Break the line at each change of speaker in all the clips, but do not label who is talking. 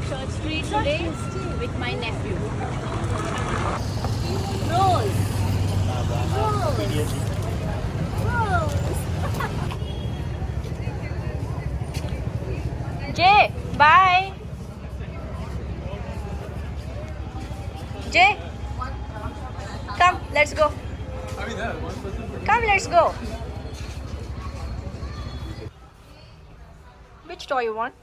Church Street today with my nephew. Rose. Rose. Rose. Jay, bye. Jay, come, let's go. Come, let's go. Which toy you want?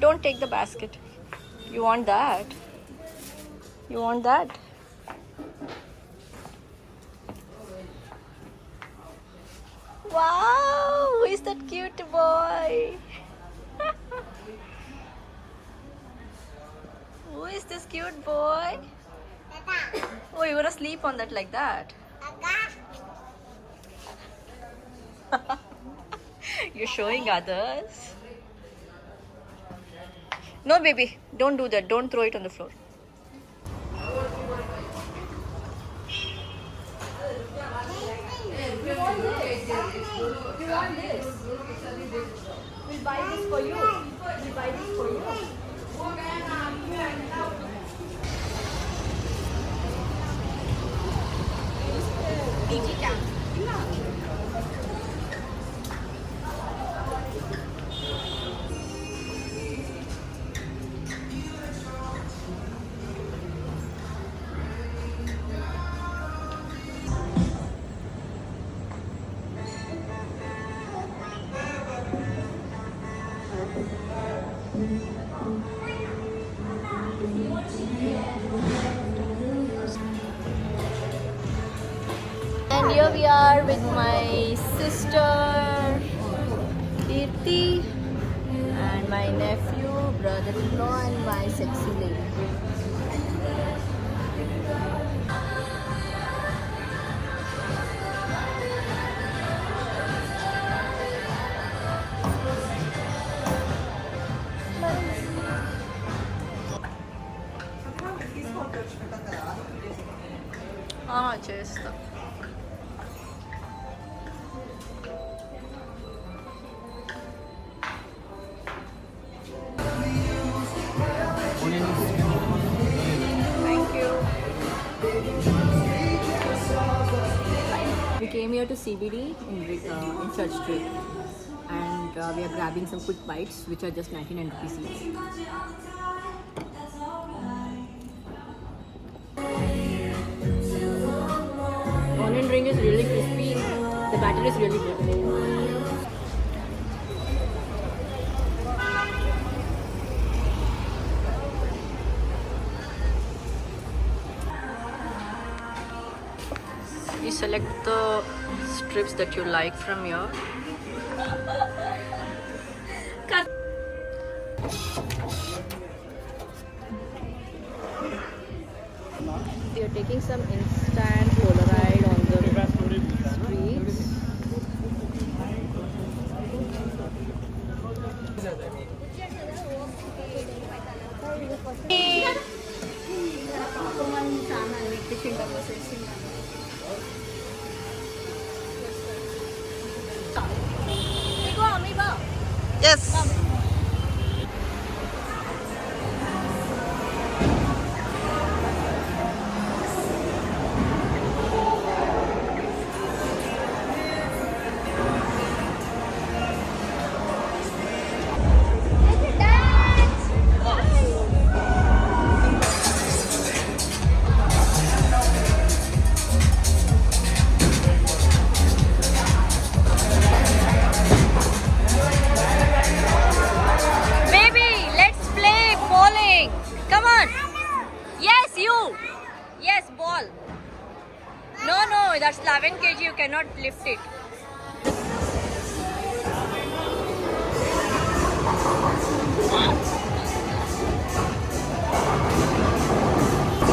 Don't take the basket. You want that? You want that? Wow, who is that cute boy? Who is this cute boy? Oh, you wanna sleep on that like that? You're showing others. No, baby, don't do that. Don't throw it on the floor. You want this? You want this? We'll buy this for you. We'll buy this for you. And here we are with my sister Kirti and my nephew, brother-in-law and my sexy lady. చేస్తా. Thank you.
We came here to CBD in Church Street and we are grabbing some quick bites which are just 99 rupees each. Onion ring is really crispy. The batter is really good.
You select the strips that you like from here. We are taking some instant Polaroid on the streets. Yes. That's 11 kg, you cannot lift it.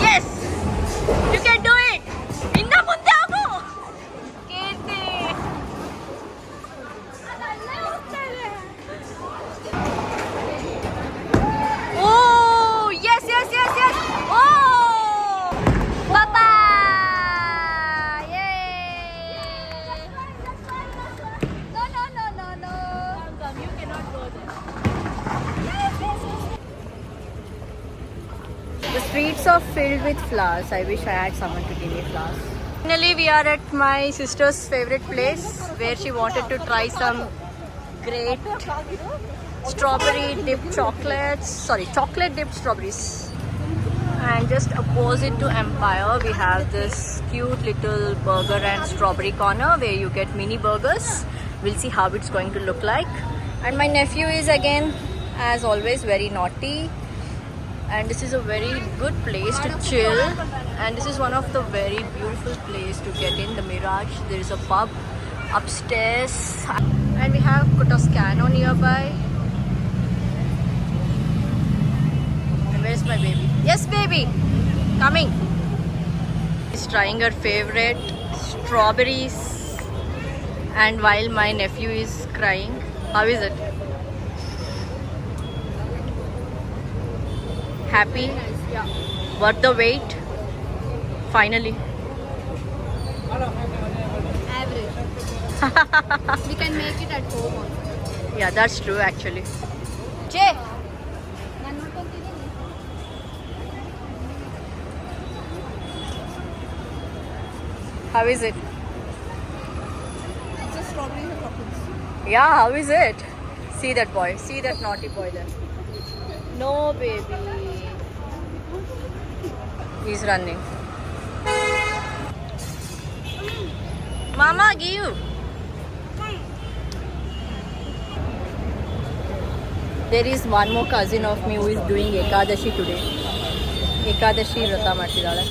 Yes! You can do it! Inna munde agu! Kirti! Oh! Yes, yes, yes, yes! Oh! Papa! Yay!
streets are filled with flowers. I wish I had someone to give me flowers. Finally, we are at my sister's favorite place where she wanted to try some great strawberry dipped chocolates. Sorry, chocolate dipped strawberries. And just opposite to Empire, we have this cute little burger and strawberry corner where you get mini burgers. We'll see how it's going to look like. And my nephew is again, as always, very naughty. And this is a very good place to chill, and this is one of the very beautiful place to get in, the Mirage. There is a pub upstairs and we have Kotoscano nearby. And where's my baby? Yes, baby, coming. She's trying her favorite strawberries, and while my nephew is crying. How is it? Happy?
Yeah.
Worth the wait? Finally.
Average. We can make it at home also.
Yeah, that's true actually. Jay! How is it?
It's a strawberry and chocolates.
Yeah, how is it? See that boy. See that naughty boy there. No, baby. He's running. Mama, give. There is one more cousin of me who is doing Ekadashi today. Ekadashi Vrata Martidale.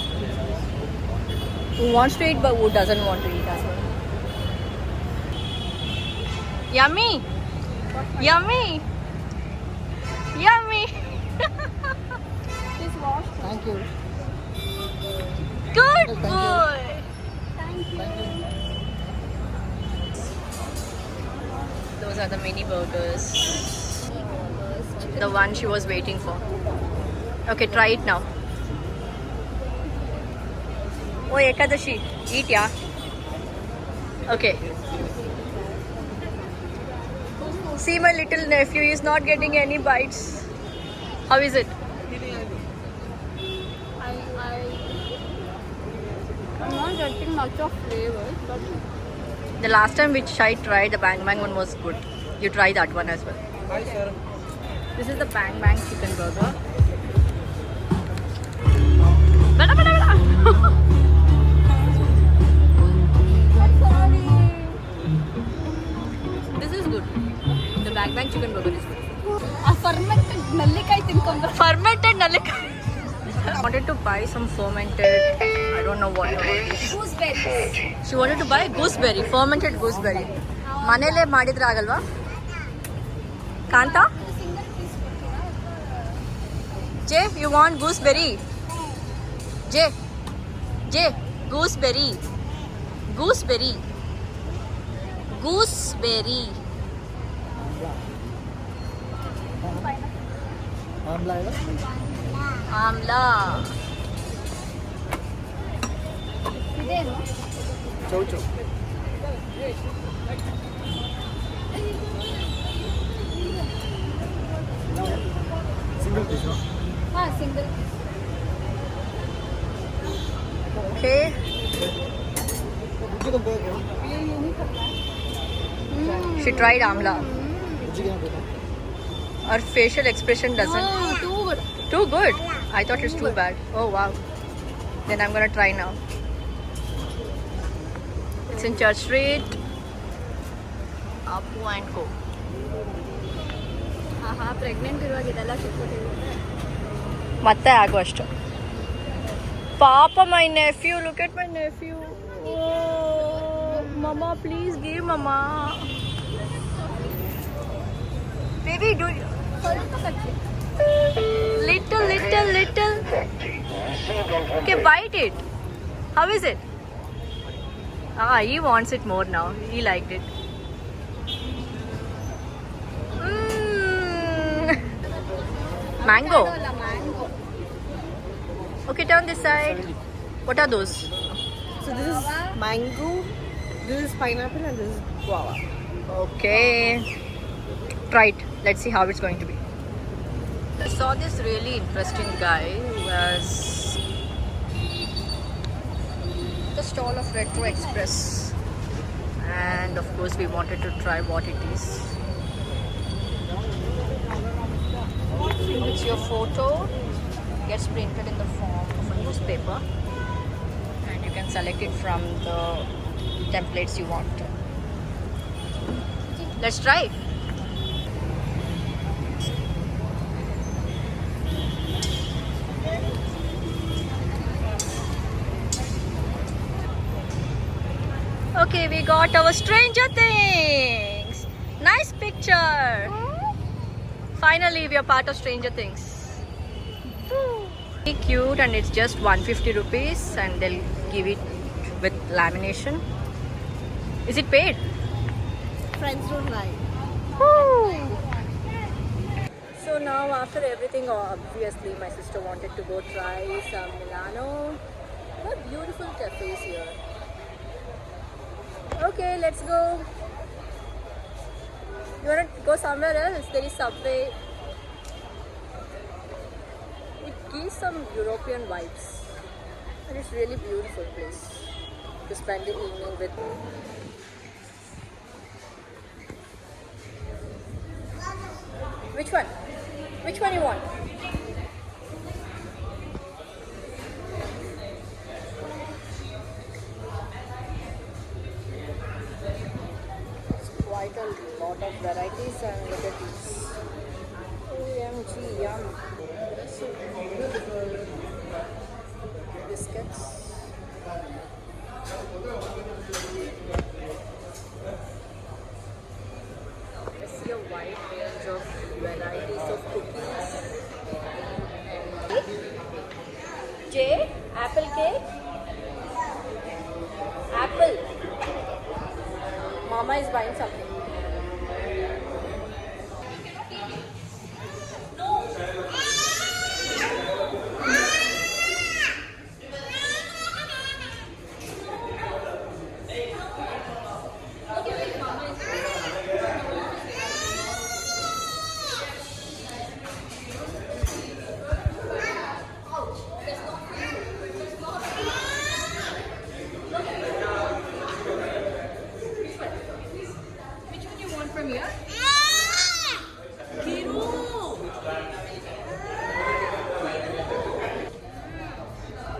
Who wants to eat but who doesn't want to eat as well. Yummy! Yummy! Yummy!
Please wash.
Thank you.
Good
Thank you.
boy!
Thank you.
Those are the mini burgers. The one she was waiting for. Okay, try it now. Oh, Ekadashi, eat ya. Okay. See, my little nephew is not getting any bites. How is it?
I'm not getting much of flavor, but
The last time which I tried, the Bang Bang one was good. You try that one as well.
Hi, sir.
This is the Bang Bang chicken burger. Bada, bada, bada. This is good. The Bang Bang chicken burger is good.
a fermented nallikai tinkonda.
Fermented nallikai. I wanted to buy some fermented, I don't know what it is.
Gooseberries.
She wanted to buy gooseberry, fermented gooseberry. Manele madidra agalva? Kanta? Jay, you want gooseberry? Jay, gooseberry. Gooseberry. Gooseberry.
Amla ida?
Amla.
ಇದೇನು?
Chow chow. Single piece, no?
ಹಾ single.
Okay.
Ujjiಗೆ ಬೇಕು.
She tried amla.
Ujjiಗೆ ಬೇಕು.
Her facial expression doesn't.
Too good.
Too good. I thought it's too bad. Oh wow. Then I'm gonna try now. It's in Church Street. Apu and Co.
ಆಹಾ pregnant ಇರುವಾಗ ಇದೆಲ್ಲ ಸಿಕ್ಬಿಟ್ಟಿದೆ.
ಮತ್ತೆ ಆಗೋ ಅಷ್ಟು. Papa, my nephew. Look at my nephew. Oh, Mama, please give Mama. Baby, do
ಸ್ವಲ್ಪ ಕಚ್ಚಿ.
little. Okay, bite it. How is it? Ah, he wants it more now. He liked it. Mango.
ಅಲ್ಲ mango.
Okay, turn this side. What are those?
So this is mango, this is pineapple, and this is guava.
Okay. Try it. Let's see how it's going to be. I saw this really interesting guy who has the stall of Retro Express, and of course we wanted to try what it is. It's your photo, gets printed in the form of a newspaper, and you can select it from the templates you want. Let's try. Okay, we got our Stranger Things. Nice picture. Finally, we are part of Stranger Things. Very cute, and it's just 150 rupees, and they'll give it with lamination. Is it paid?
Friends don't lie.
So now, after everything, obviously my sister wanted to go try some Milano. What beautiful cafes here. Okay, let's go. You want to go somewhere else? There is Subway. It gives some European vibes. And it's really beautiful place to spend the evening with. Which one? Which one you want? Quite a lot of varieties, and look at these. OMG, yum. So beautiful biscuits. I see a wide range of varieties of cookies. J, apple cake. Apple. Mama is buying something.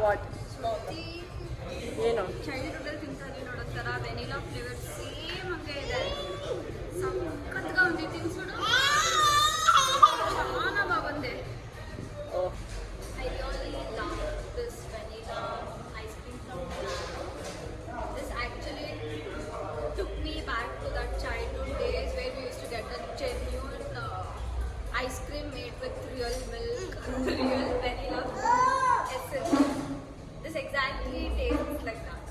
What? ಏನು
childhood ತಿಂತಾರೆ ನೋಡೋತರ vanilla flavour same ಹಂಗೆ ಇದೆ ಸಕ್ಕತ್గా ఉంది ತಿನ್ಸುಡು చాలా బాగుంది
Oh,
I really love this vanilla ice cream from Milano. This actually took me back to that childhood days where we used to get a genuine ice cream made with real milk, real vanilla essence. This exactly tastes like that.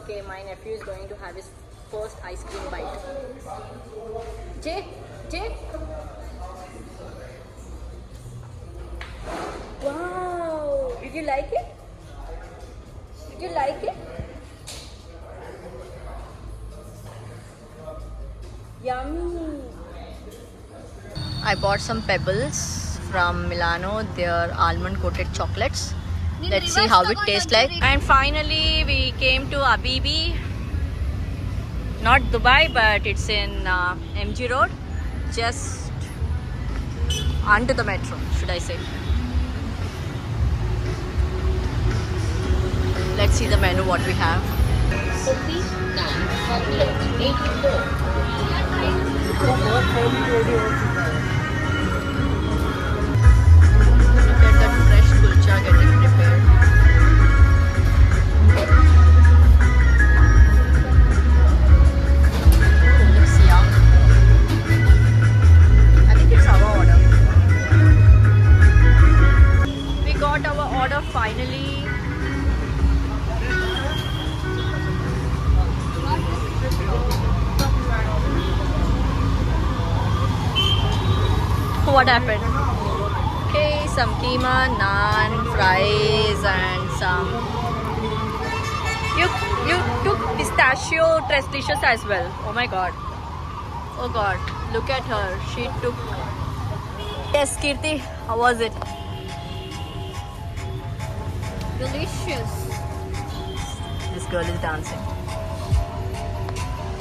okay, my nephew is going to have his first ice cream bite. Jay, Jay. Wow, did you like it? Did you like it? Yummy. I bought some pebbles from Milano. They are almond coated chocolates. Let's see how it tastes like. And finally we came to Abibi. Not Dubai, but it's in MG Road. Just under the metro, should I say. Let's see the menu, what we have. Look at that fresh kulcha getting prepared. Looks yum. I think it's our order. We got our order finally. What happened? Okay, some keema, naan, fries, and some. You took pistachio tres dishes as well. Oh my god. Oh god. Look at her. She took Yes, Kirti, how was it?
Delicious.
This girl is dancing.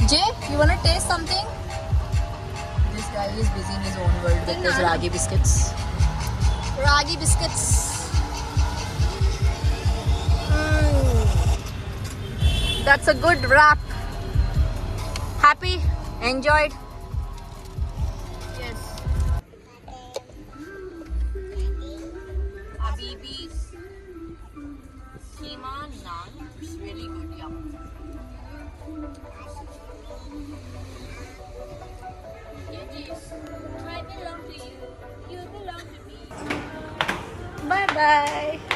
Jay, you wanna taste something? This guy is busy in his own world with his ragi biscuits. Ragi biscuits. That's a good wrap. Happy? Enjoyed?
Yes.
Habibi's keema naan. It's really good, yum.
I belong to you. You belong to me.
Bye bye.